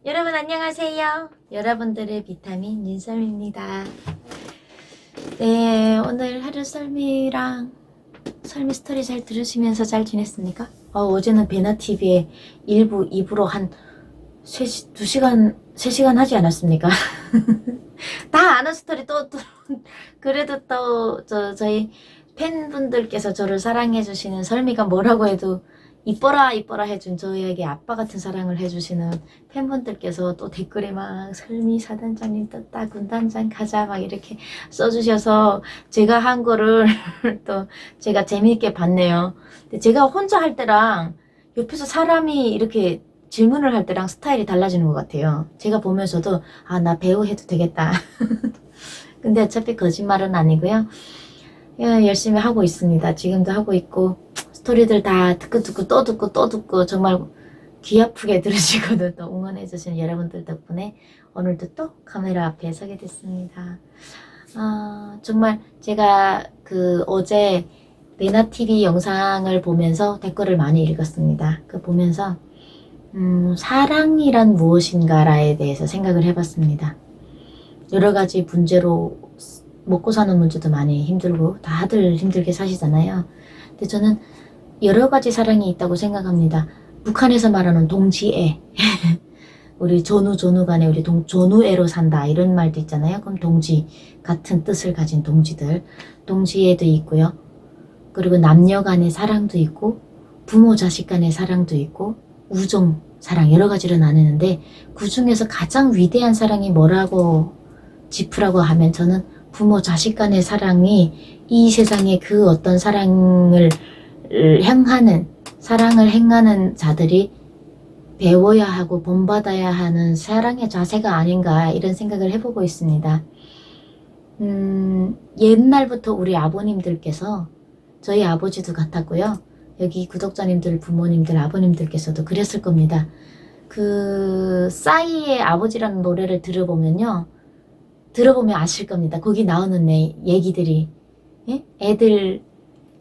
여러분 안녕하세요. 여러분들의 비타민 윤설미입니다. 네, 오늘 하루 설미 스토리 잘 들으시면서 잘 지냈습니까? 어제는 베나TV에 1부, 2부로 한 2시간, 3시간 하지 않았습니까? 다 아는 스토리 그래도 저희 팬분들께서 저를 사랑해주시는 설미가 뭐라고 해도 이뻐라 해준 저희에게 아빠 같은 사랑을 해주시는 팬분들께서 또 댓글에 막 설미 사단장님 떴다 군단장 가자 막 이렇게 써주셔서 제가 한 거를 또 제가 재미있게 봤네요. 근데 제가 혼자 할 때랑 옆에서 사람이 이렇게 질문을 할 때랑 스타일이 달라지는 것 같아요. 제가 보면서도 나 배우 해도 되겠다. 근데 어차피 거짓말은 아니고요. 열심히 하고 있습니다. 지금도 하고 있고 스토리들 다 듣고 또 듣고 정말 귀 아프게 들으시고도 또 응원해주시는 여러분들 덕분에 오늘도 또 카메라 앞에 서게 됐습니다. 정말 제가 어제 베나TV 영상을 보면서 댓글을 많이 읽었습니다. 보면서 사랑이란 무엇인가에 대해서 생각을 해봤습니다. 여러 가지 문제로 먹고 사는 문제도 많이 힘들고 다들 힘들게 사시잖아요. 근데 저는 여러 가지 사랑이 있다고 생각합니다. 북한에서 말하는 동지애 우리 전우 간에 우리 전우애로 산다 이런 말도 있잖아요. 그럼 동지 같은 뜻을 가진 동지애도 있고요. 그리고 남녀 간의 사랑도 있고 부모 자식 간의 사랑도 있고 우정 사랑 여러 가지로 나누는데 그 중에서 가장 위대한 사랑이 뭐라고 짚으라고 하면 저는 부모 자식 간의 사랑이 이 세상에 그 어떤 사랑을 행하는 자들이 배워야 하고 본받아야 하는 사랑의 자세가 아닌가 이런 생각을 해보고 있습니다. 옛날부터 우리 아버님들께서 저희 아버지도 같았고요. 여기 구독자님들, 부모님들, 아버님들께서도 그랬을 겁니다. 싸이의 아버지라는 노래를 들어보면 아실 겁니다. 거기 나오는 얘기들이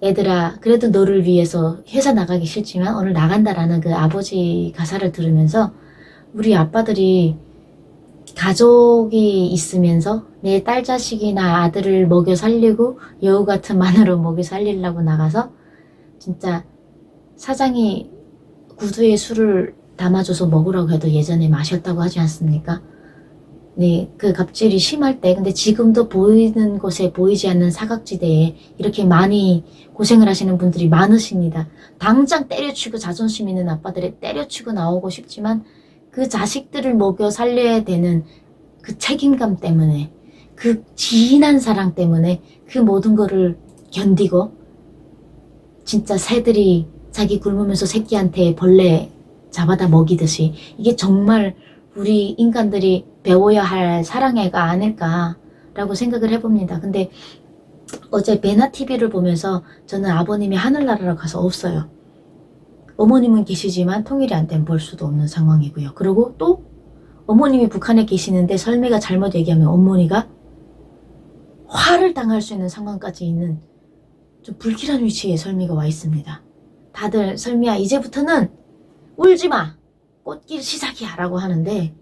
애들아 그래도 너를 위해서 회사 나가기 싫지만 오늘 나간다라는 그 아버지 가사를 들으면서 우리 아빠들이 가족이 있으면서 내 딸 자식이나 아들을 먹여 살리고 여우 같은 마누로 먹여 살리려고 나가서 진짜 사장이 구두에 술을 담아줘서 먹으라고 해도 예전에 마셨다고 하지 않습니까? 네, 그 갑질이 심할 때 근데 지금도 보이는 곳에 보이지 않는 사각지대에 이렇게 많이 고생을 하시는 분들이 많으십니다. 당장 때려치고 자존심 있는 아빠들이 때려치고 나오고 싶지만 그 자식들을 먹여 살려야 되는 그 책임감 때문에 그 진한 사랑 때문에 그 모든 거를 견디고 진짜 새들이 자기 굶으면서 새끼한테 벌레 잡아다 먹이듯이 이게 정말 우리 인간들이 배워야 할 사랑애가 아닐까라고 생각을 해봅니다. 근데 어제 베나TV를 보면서 저는 아버님이 하늘나라로 가서 없어요. 어머님은 계시지만 통일이 안 되면 볼 수도 없는 상황이고요. 그리고 또 어머님이 북한에 계시는데 설미가 잘못 얘기하면 어머니가 화를 당할 수 있는 상황까지 있는 좀 불길한 위치에 설미가 와 있습니다. 다들 설미야 이제부터는 울지마 꽃길 시작이야 라고 하는데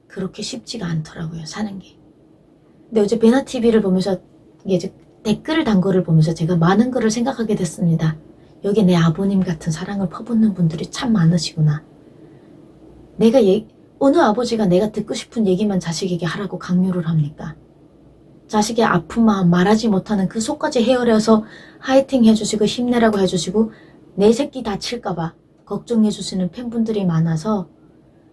그렇게 쉽지가 않더라고요 사는 게. 근데 어제 베나TV를 보면서 이제 댓글을 단 거를 보면서 제가 많은 거를 생각하게 됐습니다. 여기 내 아버님 같은 사랑을 퍼붓는 분들이 참 많으시구나. 어느 아버지가 내가 듣고 싶은 얘기만 자식에게 하라고 강요를 합니까? 자식의 아픈 마음 말하지 못하는 그 속까지 헤아려서 화이팅 해주시고 힘내라고 해주시고 내 새끼 다칠까봐 걱정해 주시는 팬분들이 많아서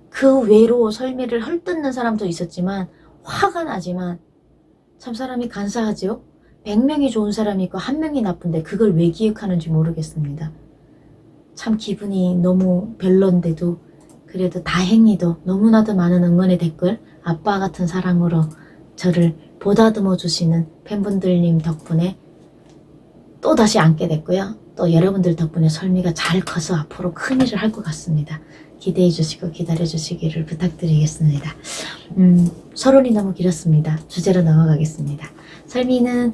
그 외로 설미를 헐뜯는 사람도 있었지만 화가 나지만 참 사람이 간사하지요? 100명이 좋은 사람이 있고 1명이 나쁜데 그걸 왜 기억하는지 모르겠습니다. 참 기분이 너무 별론데도 그래도 다행히도 너무나도 많은 응원의 댓글 아빠 같은 사랑으로 저를 보다듬어 주시는 팬분들님 덕분에 또다시 앉게 됐고요. 또 여러분들 덕분에 설미가 잘 커서 앞으로 큰일을 할 것 같습니다. 기대해 주시고 기다려 주시기를 부탁드리겠습니다. 서론이 너무 길었습니다. 주제로 넘어가겠습니다. 설미는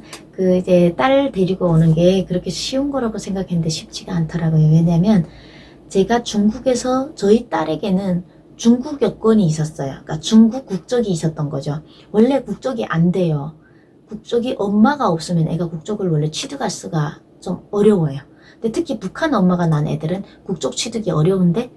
이제 딸 데리고 오는 게 그렇게 쉬운 거라고 생각했는데 쉽지가 않더라고요. 왜냐면 제가 중국에서 저희 딸에게는 중국 여권이 있었어요. 그러니까 중국 국적이 있었던 거죠. 원래 국적이 안 돼요. 국적이 엄마가 없으면 애가 국적을 원래 취득할 수가 좀 어려워요. 근데 특히 북한 엄마가 난 애들은 국적 취득이 어려운데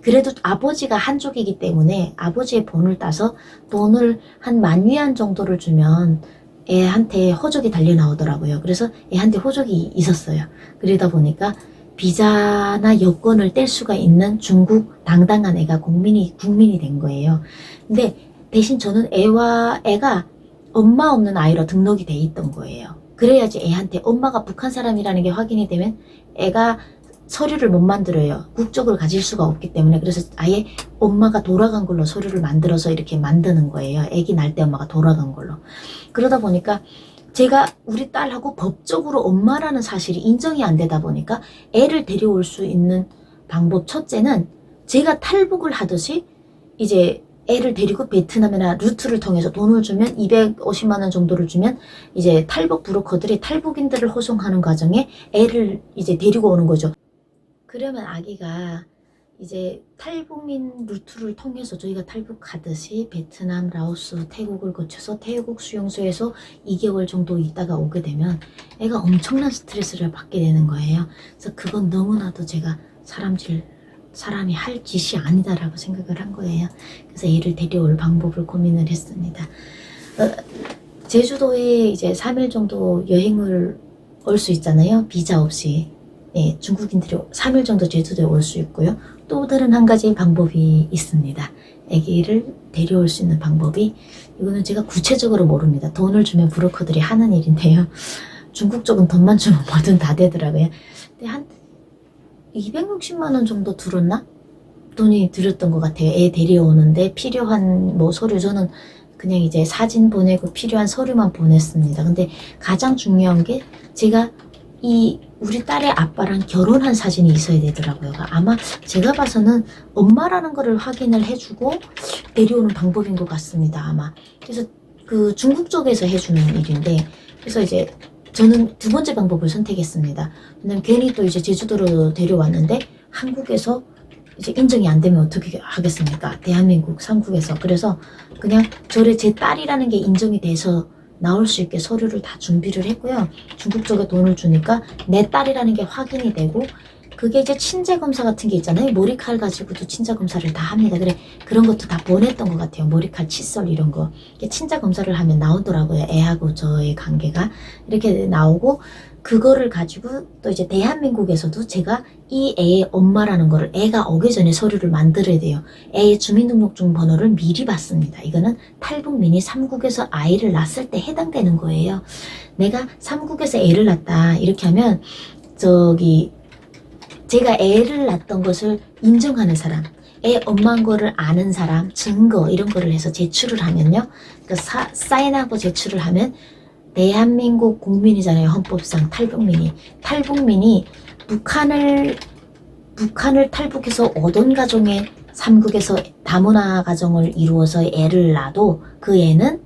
그래도 아버지가 한족이기 때문에 아버지의 본을 따서 돈을 한 10,000위안 정도를 주면 애한테 호적이 달려 나오더라고요. 그래서 애한테 호적이 있었어요. 그러다 보니까 비자나 여권을 뗄 수가 있는 중국 당당한 애가 국민이 된 거예요. 근데 대신 저는 애가 엄마 없는 아이로 등록이 돼 있던 거예요. 그래야지 애한테 엄마가 북한 사람이라는 게 확인이 되면 애가 서류를 못 만들어요. 국적을 가질 수가 없기 때문에. 그래서 아예 엄마가 돌아간 걸로 서류를 만들어서 이렇게 만드는 거예요. 애기 날 때 엄마가 돌아간 걸로. 그러다 보니까 제가 우리 딸하고 법적으로 엄마라는 사실이 인정이 안 되다 보니까 애를 데려올 수 있는 방법 첫째는 제가 탈북을 하듯이 이제 애를 데리고 베트남이나 루트를 통해서 돈을 주면 250만 원 정도를 주면 이제 탈북 브로커들이 탈북인들을 호송하는 과정에 애를 이제 데리고 오는 거죠. 그러면 아기가 이제 탈북민 루트를 통해서 저희가 탈북하듯이 베트남, 라오스, 태국을 거쳐서 태국 수용소에서 2개월 정도 있다가 오게 되면 애가 엄청난 스트레스를 받게 되는 거예요. 그래서 그건 너무나도 제가 사람이 할 짓이 아니다라고 생각을 한 거예요. 그래서 얘를 데려올 방법을 고민을 했습니다. 제주도에 이제 3일 정도 여행을 올 수 있잖아요. 비자 없이. 네, 중국인들이 3일 정도 제주도에 올 수 있고요. 또 다른 한 가지 방법이 있습니다. 아기를 데려올 수 있는 방법이, 이거는 제가 구체적으로 모릅니다. 돈을 주면 브로커들이 하는 일인데요. 중국 쪽은 돈만 주면 뭐든 다 되더라고요. 근데 한 260만 원 정도 들었나? 돈이 들었던 것 같아요. 애 데려오는데 필요한 뭐 서류, 저는 그냥 이제 사진 보내고 필요한 서류만 보냈습니다. 근데 가장 중요한 게 제가 우리 딸의 아빠랑 결혼한 사진이 있어야 되더라고요. 아마 제가 봐서는 엄마라는 거를 확인을 해주고 데려오는 방법인 것 같습니다. 아마. 그래서 그 중국 쪽에서 해주는 일인데, 그래서 이제 저는 두 번째 방법을 선택했습니다. 왜냐면 괜히 또 이제 제주도로 데려왔는데 한국에서 이제 인정이 안 되면 어떻게 하겠습니까? 대한민국 삼국에서. 그래서 그냥 제 딸이라는 게 인정이 돼서 나올 수 있게 서류를 다 준비를 했고요. 중국 쪽에 돈을 주니까 내 딸이라는 게 확인이 되고, 그게 이제 친자 검사 같은 게 있잖아요. 머리칼 가지고도 친자 검사를 다 합니다. 그래, 그런 것도 다 보냈던 것 같아요. 머리칼, 칫솔 이런 거. 친자 검사를 하면 나오더라고요. 애하고 저의 관계가 이렇게 나오고, 그거를 가지고 또 이제 대한민국에서도 제가 이 애의 엄마라는 거를 애가 오기 전에 서류를 만들어야 돼요. 애의 주민등록증 번호를 미리 받습니다. 이거는 탈북민이 삼국에서 아이를 낳았을 때 해당되는 거예요. 내가 삼국에서 애를 낳았다 이렇게 하면 제가 애를 낳았던 것을 인정하는 사람, 애 엄마인 거를 아는 사람, 증거 이런 거를 해서 제출을 하면요. 그러니까 사인하고 제출을 하면 대한민국 국민이잖아요. 헌법상 탈북민이 북한을 탈북해서 오던 가정에 삼국에서 다문화 가정을 이루어서 애를 낳아도 그 애는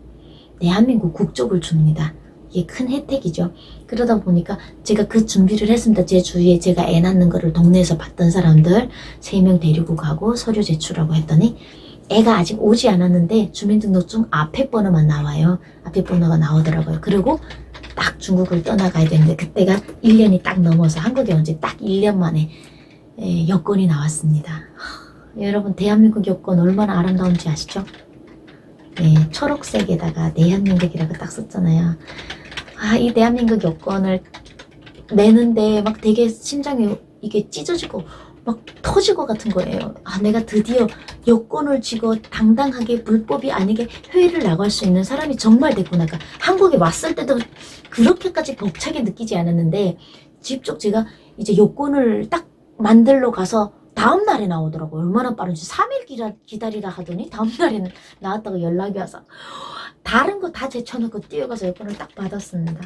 대한민국 국적을 줍니다. 이게 큰 혜택이죠. 그러다 보니까 제가 그 준비를 했습니다. 제 주위에 제가 애 낳는 거를 동네에서 봤던 사람들 3명 데리고 가고 서류 제출하고 했더니 애가 아직 오지 않았는데 주민등록증 앞에 번호만 나와요. 앞에 번호가 나오더라고요. 그리고 딱 중국을 떠나가야 되는데 그때가 1년이 딱 넘어서 한국에 온 지 딱 1년 만에 여권이 나왔습니다. 여러분 대한민국 여권 얼마나 아름다운지 아시죠? 네, 초록색에다가 대한민국이라고 딱 썼잖아요. 이 대한민국 여권을 내는데 막 되게 심장이 이게 찢어지고 막 터질 것 같은 거예요. 내가 드디어 여권을 쥐고 당당하게 불법이 아니게 해외를 나갈 수 있는 사람이 정말 됐구나. 그러니까 한국에 왔을 때도 그렇게까지 벅차게 느끼지 않았는데 직접 제가 이제 여권을 딱 만들러 가서 다음 날에 나오더라고요. 얼마나 빠른지 3일 기다리라 하더니 다음 날에는 나왔다가 연락이 와서 다른 거 다 제쳐놓고 뛰어가서 여권을 딱 받았습니다.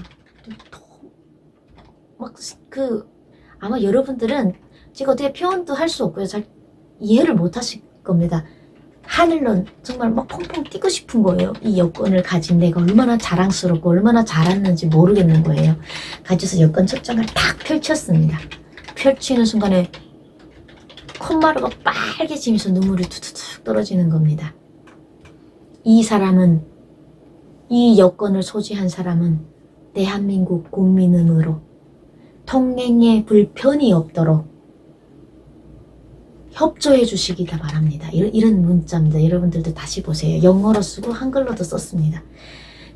아마 여러분들은 제가 어떻게 표현도 할 수 없고요. 잘 이해를 못 하실 겁니다. 하늘로 정말 막 펑펑 뛰고 싶은 거예요. 이 여권을 가진 내가 얼마나 자랑스럽고 얼마나 잘했는지 모르겠는 거예요. 가져서 여권 첫장을 딱 펼쳤습니다. 펼치는 순간에 콧마루가 빨개지면서 눈물이 툭툭툭 떨어지는 겁니다. 이 사람은, 이 여권을 소지한 사람은 대한민국 국민으로 통행에 불편이 없도록 협조해 주시기 바랍니다. 이런 문자입니다. 여러분들도 다시 보세요. 영어로 쓰고 한글로도 썼습니다.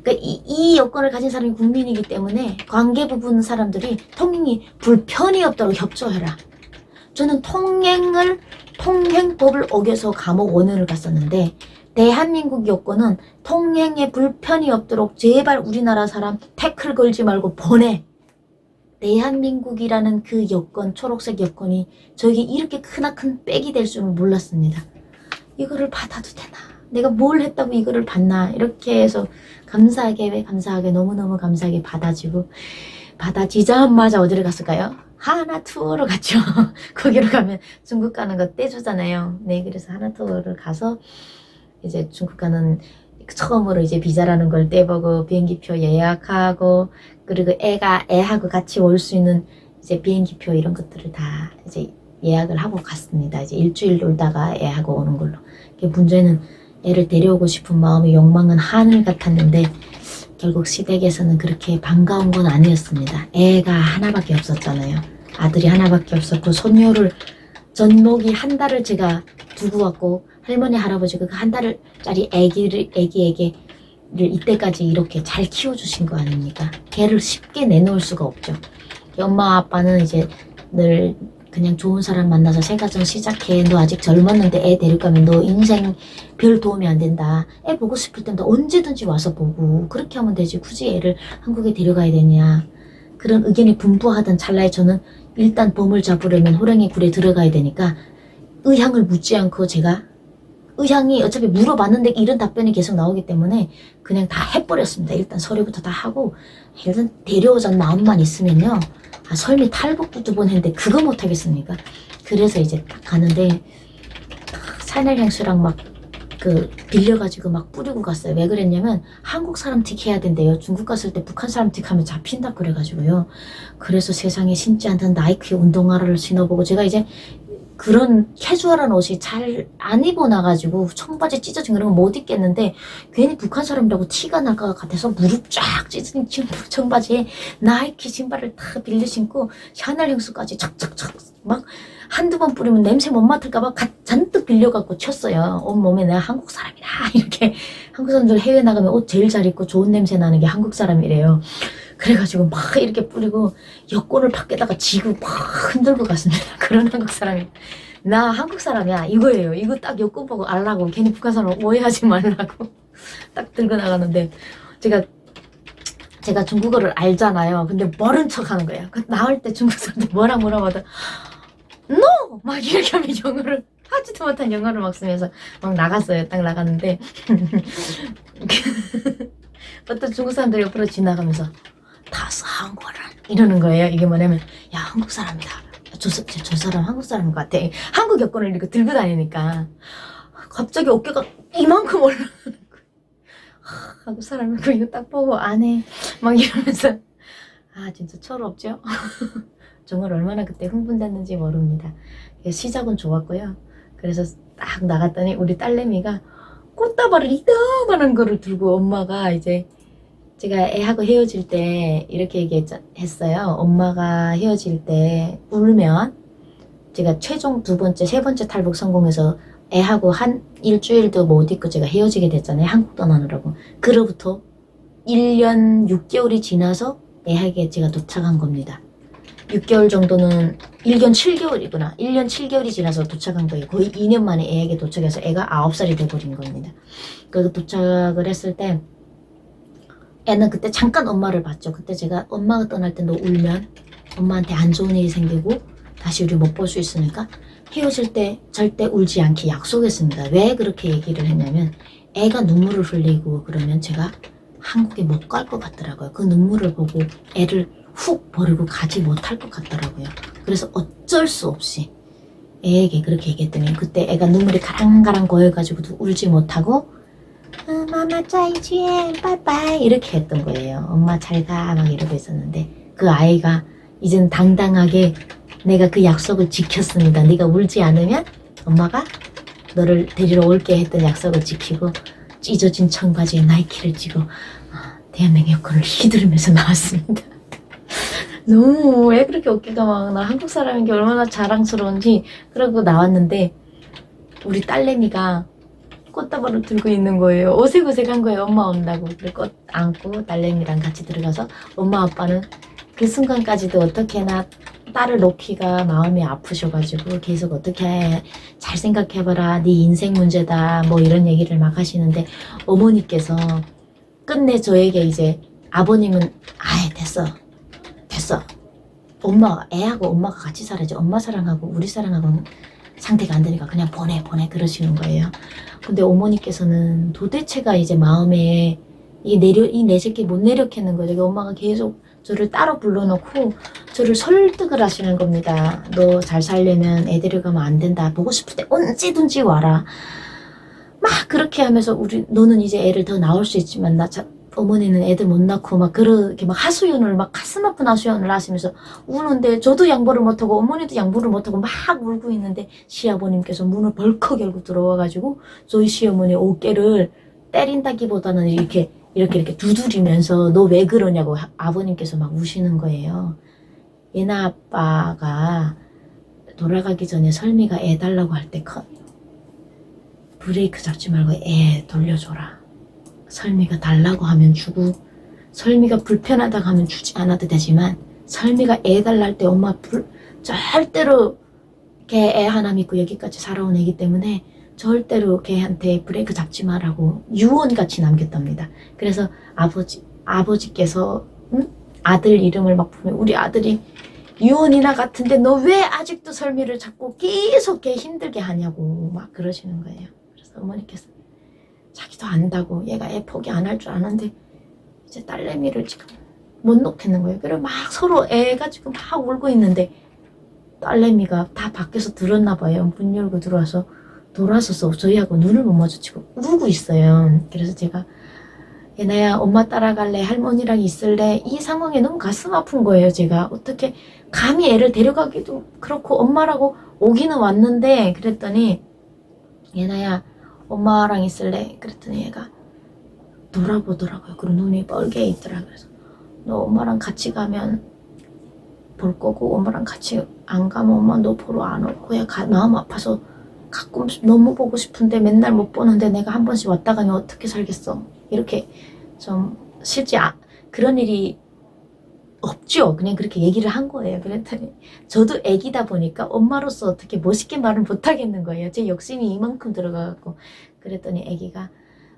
그러니까 이 여건을 가진 사람이 국민이기 때문에 관계 부분 사람들이 통행이 불편이 없도록 협조해라. 저는 통행법을 어겨서 감옥 5년을 갔었는데 대한민국 여권은 통행에 불편이 없도록 제발 우리나라 사람 태클 걸지 말고 보내. 대한민국이라는 그 여권, 초록색 여권이 저에게 이렇게 크나큰 백이 될 줄은 몰랐습니다. 이거를 받아도 되나? 내가 뭘 했다고 이거를 받나? 이렇게 해서 감사하게 너무너무 감사하게 받아지자마자 어디를 갔을까요? 하나투어로 갔죠. 거기로 가면 중국 가는 거 떼주잖아요. 네, 그래서 하나투어를 가서 이제 중국 가는 처음으로 이제 비자라는 걸 떼보고 비행기표 예약하고 그리고 애하고 같이 올 수 있는 이제 비행기표 이런 것들을 다 이제 예약을 하고 갔습니다. 이제 일주일 놀다가 애하고 오는 걸로. 문제는 애를 데려오고 싶은 마음의 욕망은 하늘 같았는데 결국 시댁에서는 그렇게 반가운 건 아니었습니다. 애가 하나밖에 없었잖아요. 아들이 하나밖에 없었고 손녀를 전목이 한 달을 제가 두고 왔고 할머니 할아버지가 그 한 달짜리 애기를 이때까지 이렇게 잘 키워주신 거 아닙니까? 걔를 쉽게 내놓을 수가 없죠. 엄마 아빠는 이제 늘 그냥 좋은 사람 만나서 새가정 시작해. 너 아직 젊었는데 애 데려가면 너 인생 별 도움이 안 된다. 애 보고 싶을 땐 너 언제든지 와서 보고 그렇게 하면 되지. 굳이 애를 한국에 데려가야 되냐. 그런 의견이 분분하던 찰나에 저는 일단 범을 잡으려면 호랑이 굴에 들어가야 되니까 의향을 묻지 않고 제가 의향이 어차피 물어봤는데 이런 답변이 계속 나오기 때문에 그냥 다 해버렸습니다. 일단 서류부터 다 하고 일단 데려오자는 마음만 있으면요. 설미 탈북도 2번 했는데 그거 못하겠습니까? 그래서 이제 딱 가는데 산열향수랑 막 빌려가지고 막 뿌리고 갔어요. 왜 그랬냐면 한국 사람 틱 해야 된대요. 중국 갔을 때 북한 사람 틱 하면 잡힌다 그래가지고요. 그래서 세상에 신지 않던 나이키 운동화를 신어보고 제가 이제 그런 캐주얼한 옷이 잘 안 입어놔가지고 청바지 찢어진 그런 거 못 입겠는데 괜히 북한 사람이라고 티가 날 것 같아서 무릎 쫙 찢어진 청바지에 나이키 신발을 다 빌려 신고 샤넬 향수까지 착착착 막 한두 번 뿌리면 냄새 못 맡을까봐 잔뜩 빌려갖고 쳤어요. 온몸에 내가 한국 사람이다 이렇게. 한국 사람들 해외 나가면 옷 제일 잘 입고 좋은 냄새 나는 게 한국 사람이래요. 그래가지고 막 이렇게 뿌리고 여권을 밖에다가 지고 막 흔들고 갔습니다. 그런 한국 사람이. 나 한국 사람이야 이거예요. 이거 딱 여권 보고 알라고. 괜히 북한 사람 오해하지 말라고 딱 들고 나가는데 제가 중국어를 알잖아요. 근데 모른 척 하는 거예요. 나올 때 중국 사람들 뭐라 물어봐도 NO! 막 이렇게 하면 영어를 하지도 못한 영어를 막 쓰면서 막 나갔어요. 딱 나갔는데 어떤 중국 사람들이 옆으로 지나가면서 다스 한국어란 이러는 거예요. 이게 뭐냐면 야 한국 사람이다. 저 사람 한국 사람인 것 같아. 한국 여권을 이렇게 들고 다니니까 갑자기 어깨가 이만큼 올라가는 거예요. 한국 사람이고 이거 딱 보고 안 해. 막 이러면서 진짜 철없죠? 정말 얼마나 그때 흥분됐는지 모릅니다. 시작은 좋았고요. 그래서 딱 나갔더니 우리 딸내미가 꽃다발을 이따만한 거를 들고 엄마가 이제 제가 애하고 헤어질 때 이렇게 얘기했어요. 엄마가 헤어질 때 울면 제가 최종 2번째, 3번째 탈북 성공해서 애하고 한 일주일도 못 있고 제가 헤어지게 됐잖아요. 한국 떠나느라고. 그로부터 1년 6개월이 지나서 애에게 제가 도착한 겁니다. 6개월 정도는 1년 7개월이구나. 1년 7개월이 지나서 도착한 거예요. 거의 2년 만에 애에게 도착해서 애가 9살이 돼버린 겁니다. 그래서 도착을 했을 때 애는 그때 잠깐 엄마를 봤죠. 그때 제가 엄마가 떠날 때 너 울면 엄마한테 안 좋은 일이 생기고 다시 우리 못 볼 수 있으니까 헤어질 때 절대 울지 않기 약속했습니다. 왜 그렇게 얘기를 했냐면 애가 눈물을 흘리고 그러면 제가 한국에 못 갈 것 같더라고요. 그 눈물을 보고 애를 훅 버리고 가지 못할 것 같더라고요. 그래서 어쩔 수 없이 애에게 그렇게 얘기했더니 그때 애가 눈물이 가랑가랑 고여가지고도 울지 못하고 마마 짜이지엔 빠이빠이 이렇게 했던 거예요. 엄마 잘가 막 이러고 있었는데 그 아이가 이젠 당당하게 내가 그 약속을 지켰습니다. 네가 울지 않으면 엄마가 너를 데리러 올게 했던 약속을 지키고 찢어진 청바지에 나이키를 찌고 대한민국 여권을 휘두르면서 나왔습니다. 너무 왜 그렇게 어깨가 막 나 한국 사람인 게 얼마나 자랑스러운지. 그러고 나왔는데 우리 딸내미가 꽃다발을 들고 있는 거예요. 어색어색한 거예요. 엄마 온다고. 그래 꽃 안고 딸내미랑 같이 들어가서 엄마 아빠는 그 순간까지도 어떻게나 딸을 놓기가 마음이 아프셔가지고 계속 어떻게 잘 생각해봐라. 네 인생 문제다. 뭐 이런 얘기를 막 하시는데 어머니께서 끝내 저에게 이제 아버님은 아예 됐어. 엄마 애하고 엄마가 같이 살아야지. 엄마 사랑하고 우리 사랑하고는 상태가 안 되니까 그냥 보내 그러시는 거예요. 근데 어머니께서는 도대체가 이제 마음에 이 내 새끼 못 내려놓겠는 거죠. 엄마가 계속 저를 따로 불러놓고 저를 설득을 하시는 겁니다. 너 잘 살려면 애 데려가면 안 된다. 보고 싶을 때 언제든지 와라. 막 그렇게 하면서 너는 이제 애를 더 낳을 수 있지만 어머니는 애들 못 낳고 막 그렇게 막 하소연을 막 가슴 아픈 하소연을 하시면서 우는데 저도 양보를 못하고 어머니도 양보를 못하고 막 울고 있는데 시아버님께서 문을 벌컥 열고 들어와가지고 저희 시어머니 어깨를 때린다기보다는 이렇게 두드리면서 너 왜 그러냐고 아버님께서 막 우시는 거예요. 얘나 아빠가 돌아가기 전에 설미가 애 달라고 할 때 브레이크 잡지 말고 애 돌려줘라. 설미가 달라고 하면 주고 설미가 불편하다고 하면 주지 않아도 되지만 설미가 애 달라 할 때 엄마 절대로 걔 애 하나 믿고 여기까지 살아온 애기 때문에 절대로 걔한테 브레이크 잡지 마라고 유언같이 남겼답니다. 그래서 아버지께서 아들 이름을 막 부르면 우리 아들이 유언이나 같은데 너 왜 아직도 설미를 자꾸 계속 걔 힘들게 하냐고 막 그러시는 거예요. 그래서 어머니께서 자기도 안다고 얘가 애 포기 안 할 줄 아는데 이제 딸내미를 지금 못 놓겠는 거예요. 그리고 막 서로 애가 지금 막 울고 있는데 딸내미가 다 밖에서 들었나 봐요. 문 열고 들어와서 돌아서서 저희하고 눈을 못 마주치고 울고 있어요. 그래서 제가 얘나야 엄마 따라갈래? 할머니랑 있을래? 이 상황에 너무 가슴 아픈 거예요. 제가 어떻게 감히 애를 데려가기도 그렇고 엄마라고 오기는 왔는데 그랬더니 얘나야 엄마랑 있을래? 그랬더니 얘가 돌아보더라고요. 그리고 눈이 뻘게 있더라. 그래서 너 엄마랑 같이 가면 볼 거고 엄마랑 같이 안 가면 엄마 너 보러 안 올 거야. 마음 아파서 가끔 너무 보고 싶은데 맨날 못 보는데 내가 한 번씩 왔다 가면 어떻게 살겠어. 이렇게 좀 실제 그런 일이 없죠. 그냥 그렇게 얘기를 한 거예요. 그랬더니 저도 애기다 보니까 엄마로서 어떻게 멋있게 말을 못 하겠는 거예요. 제 욕심이 이만큼 들어가갖고. 그랬더니 애기가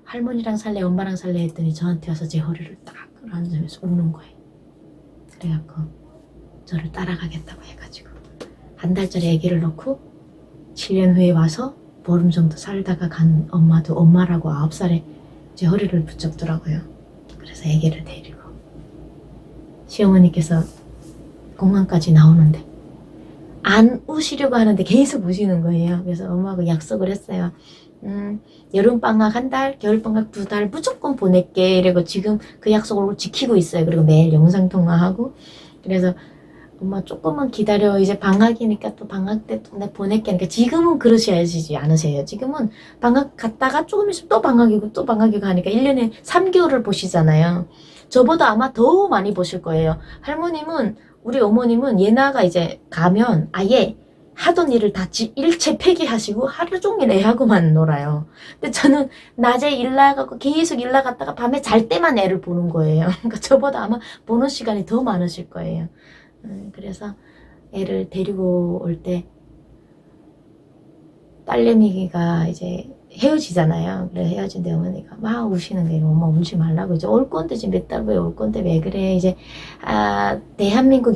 할머니랑 살래 엄마랑 살래 했더니 저한테 와서 제 허리를 딱 앉으면서 우는 거예요. 그래갖고 저를 따라가겠다고 해가지고 한 달짜리 애기를 놓고 7년 후에 와서 보름 정도 살다가 간 엄마도 엄마라고 9살에 제 허리를 붙잡더라고요. 그래서 애기를 데리고 시어머니께서 공항까지 나오는데 안 우시려고 하는데 계속 우시는 거예요. 그래서 엄마하고 약속을 했어요. 여름방학 1달, 겨울방학 2달 무조건 보낼게. 이러고 지금 그 약속을 지키고 있어요. 그리고 매일 영상통화하고. 그래서 엄마 조금만 기다려. 이제 방학이니까 또 방학 때 또 내 보낼게. 그러니까 지금은 그러셔야지 않으세요. 지금은 방학 갔다가 조금 있으면 또 방학이고 또 방학이고 하니까 1년에 3개월을 보시잖아요. 저보다 아마 더 많이 보실 거예요. 할머님은, 우리 어머님은 예나가 이제 가면 아예 하던 일을 다 일체 폐기하시고 하루 종일 애하고만 놀아요. 근데 저는 낮에 일 나가고 계속 일 나갔다가 밤에 잘 때만 애를 보는 거예요. 그러니까 저보다 아마 보는 시간이 더 많으실 거예요. 그래서 애를 데리고 올 때 딸내미가 이제 헤어지잖아요. 그래 헤어진데 어머니가 막 우시는 거예요. 엄마 울지 말라고. 이제 올 건데 지금 몇 달 후에 올 건데 왜 그래. 이제 대한민국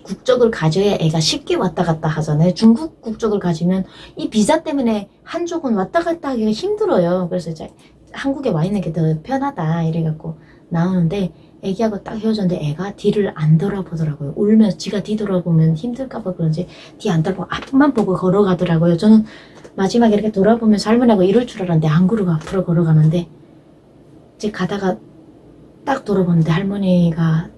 국적을 가져야 애가 쉽게 왔다 갔다 하잖아요. 중국 국적을 가지면 이 비자 때문에 한쪽은 왔다 갔다 하기가 힘들어요. 그래서 이제 한국에 와 있는 게 더 편하다 이래갖고 나오는데 애기하고 딱 헤어졌는데 애가 뒤를 안 돌아보더라고요. 울면서 지가 뒤돌아보면 힘들까봐 그런지 뒤 안 돌아보고 앞만 보고 걸어가더라고요. 저는 마지막에 이렇게 돌아보면서 할머니하고 이럴 줄 알았는데 안 그러고 앞으로 걸어가는데 이제 가다가 딱 돌아보는데 할머니가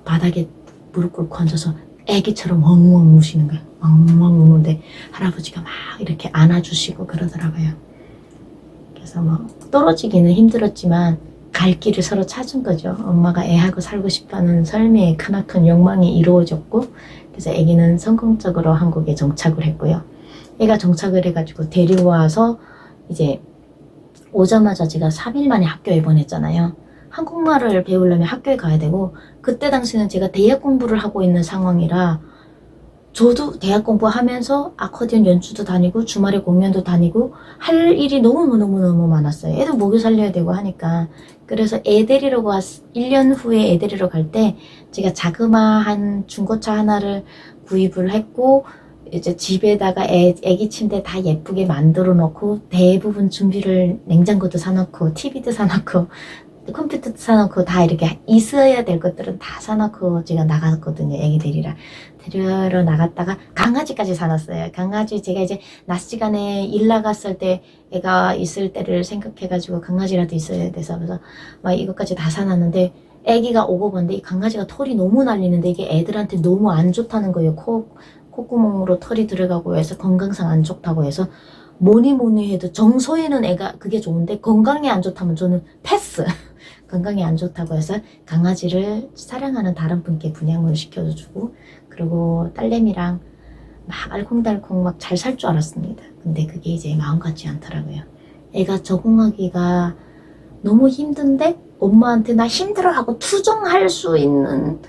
바닥에 무릎 꿇고 앉아서 애기처럼 엉엉 우시는 거예요. 엉엉 우는데 할아버지가 막 이렇게 안아주시고 그러더라고요. 그래서 뭐 떨어지기는 힘들었지만 갈 길을 서로 찾은 거죠. 엄마가 애하고 살고 싶어하는 삶의 크나큰 욕망이 이루어졌고, 그래서 애기는 성공적으로 한국에 정착을 했고요. 애가 정착을 해가지고 데리고 와서 이제 오자마자 제가 3일 만에 학교에 보냈잖아요. 한국말을 배우려면 학교에 가야 되고, 그때 당시는 제가 대학 공부를 하고 있는 상황이라 저도 대학 공부하면서 아코디언 연주도 다니고 주말에 공연도 다니고 할 일이 너무너무 많았어요. 애들 먹여 살려야 되고 하니까. 그래서 애 데리러 1년 후에 애 데리러 갈 때 제가 자그마한 중고차 하나를 구입을 했고, 이제 집에다가 애기 침대 다 예쁘게 만들어 놓고 대부분 준비를 냉장고도 사놓고 TV도 사놓고 컴퓨터도 사놓고 다 이렇게 있어야 될 것들은 다 사놓고 제가 나갔거든요. 애기 데리러 나갔다가 강아지까지 사놨어요. 강아지 제가 이제 낮 시간에 일 나갔을 때 애가 있을 때를 생각해가지고 강아지라도 있어야 돼서 그래서 막 이것까지 다 사놨는데 애기가 오고 건데 이 강아지가 털이 너무 날리는데 이게 애들한테 너무 안 좋다는 거예요. 콧구멍으로 털이 들어가고 해서 건강상 안 좋다고 해서 뭐니 해도 정서에는 애가 그게 좋은데 건강에 안 좋다면 저는 패스. 건강에 안 좋다고 해서 강아지를 사랑하는 다른 분께 분양을 시켜주고, 그리고 딸내미랑 막 알콩달콩 막 잘 살 줄 알았습니다. 근데 그게 이제 마음 같지 않더라고요. 애가 적응하기가 너무 힘든데 엄마한테 나 힘들어하고 투정할 수 있는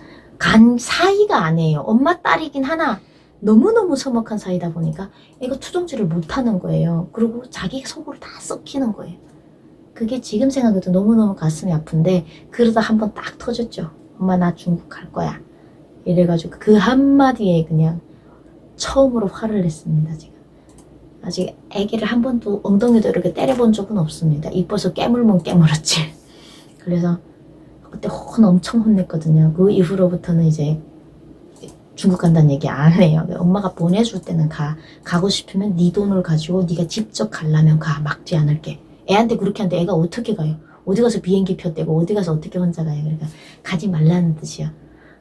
사이가 아니에요. 엄마 딸이긴 하나 너무너무 서먹한 사이다 보니까 애가 투정질을 못하는 거예요. 그리고 자기 속으로 다 썩히는 거예요. 그게 지금 생각해도 너무너무 가슴이 아픈데 그러다 한번 딱 터졌죠. 엄마 나 중국 갈 거야. 이래가지고 그 한마디에 그냥 처음으로 화를 냈습니다. 제가 아직 애기를 한 번도 엉덩이도 이렇게 때려본 적은 없습니다. 이뻐서 깨물면 깨물었지. 그래서 그때 엄청 혼냈거든요. 그 이후로부터는 이제 중국 간다는 얘기 안 해요. 엄마가 보내줄 때는 가고 싶으면 네 돈을 가지고 네가 직접 가려면 가. 막지 않을게. 애한테 그렇게 하는데 애가 어떻게 가요? 어디 가서 비행기 표 떼고 어디 가서 어떻게 혼자 가요? 그러니까 가지 말라는 뜻이야.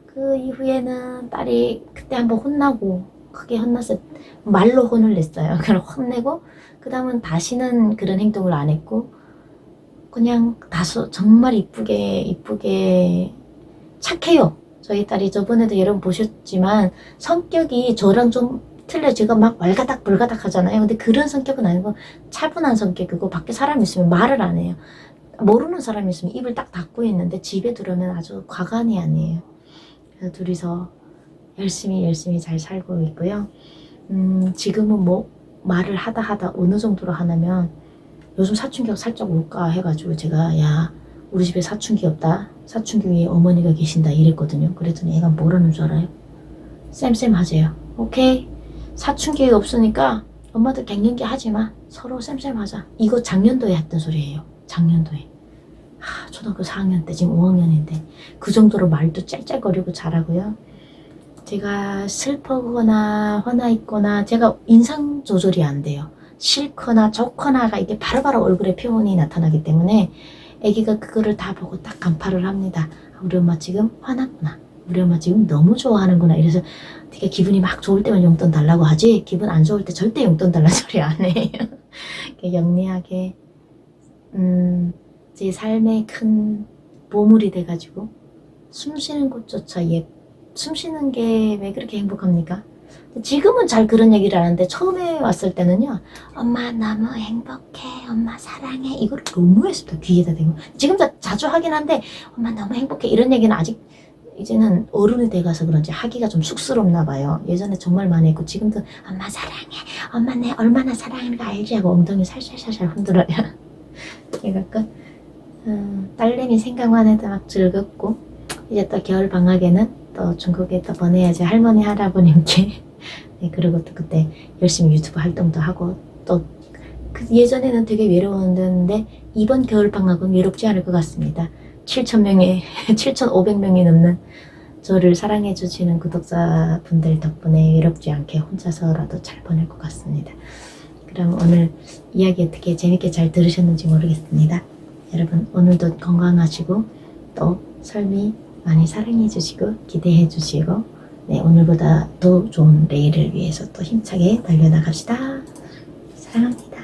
그 이후에는 딸이 그때 한번 혼나고 크게 혼났어요. 말로 혼을 냈어요. 그럼 혼내고 그 다음은 다시는 그런 행동을 안 했고 그냥 정말 이쁘게 착해요. 저희 딸이 저번에도 여러분 보셨지만 성격이 저랑 좀 틀려. 제가 막 말가닥 불가닥 하잖아요. 근데 그런 성격은 아니고 차분한 성격이고 밖에 사람 있으면 말을 안 해요. 모르는 사람이 있으면 입을 딱 닫고 있는데 집에 들어오면 아주 과간이 아니에요. 그래서 둘이서 열심히 잘 살고 있고요. 지금은 뭐 말을 하다 어느 정도로 하냐면 요즘 사춘기가 살짝 올까 해가지고 제가 야 우리 집에 사춘기 없다. 사춘기 위에 어머니가 계신다 이랬거든요. 그랬더니 애가 뭐라는 줄 알아요? 쌤 하세요. 오케이. 사춘기가 없으니까 엄마도 갱년기 하지마. 서로 쌤 하자. 이거 작년도에 했던 소리예요. 작년도에. 초등학교 4학년 때 지금 5학년인데 그 정도로 말도 짤짤거리고 잘하고요. 제가 슬퍼거나 화나 있거나 제가 인상 조절이 안 돼요. 싫거나 좋거나가 이게 바로바로 얼굴에 표현이 나타나기 때문에 애기가 그거를 다 보고 딱 간파를 합니다. 우리 엄마 지금 화났구나. 우리 엄마 지금 너무 좋아하는구나. 이래서 되게 기분이 막 좋을 때만 용돈 달라고 하지 기분 안 좋을 때 절대 용돈 달라는 소리 안 해요. 영리하게 제 삶의 큰 보물이 돼가지고 숨쉬는 것조차 숨쉬는 게 왜 그렇게 행복합니까? 지금은 잘 그런 얘기를 하는데 처음에 왔을 때는요. 엄마 너무 행복해. 엄마 사랑해. 이걸 너무 했습니다. 귀에다 대고. 지금도 자주 하긴 한데 엄마 너무 행복해. 이런 얘기는 아직 이제는 어른이 돼가서 그런지 하기가 좀 쑥스럽나 봐요. 예전에 정말 많이 했고 지금도 엄마 사랑해. 엄마 내 얼마나 사랑하는 거 알지? 하고 엉덩이 살살살살 흔들어요. 그래갖고 딸내미 생각만 해도 막 즐겁고 이제 또 겨울 방학에는 또 중국에 또 보내야지 할머니 할아버님께 네, 그리고 또 그때 열심히 유튜브 활동도 하고 또 예전에는 되게 외로웠는데 이번 겨울 방학은 외롭지 않을 것 같습니다. 7,500명이 넘는 저를 사랑해 주시는 구독자분들 덕분에 외롭지 않게 혼자서라도 잘 보낼 것 같습니다. 그럼 오늘 이야기 어떻게 재밌게 잘 들으셨는지 모르겠습니다. 여러분 오늘도 건강하시고 또 삶이 많이 사랑해 주시고 기대해 주시고 네, 오늘보다 더 좋은 내일을 위해서 또 힘차게 달려나갑시다. 사랑합니다.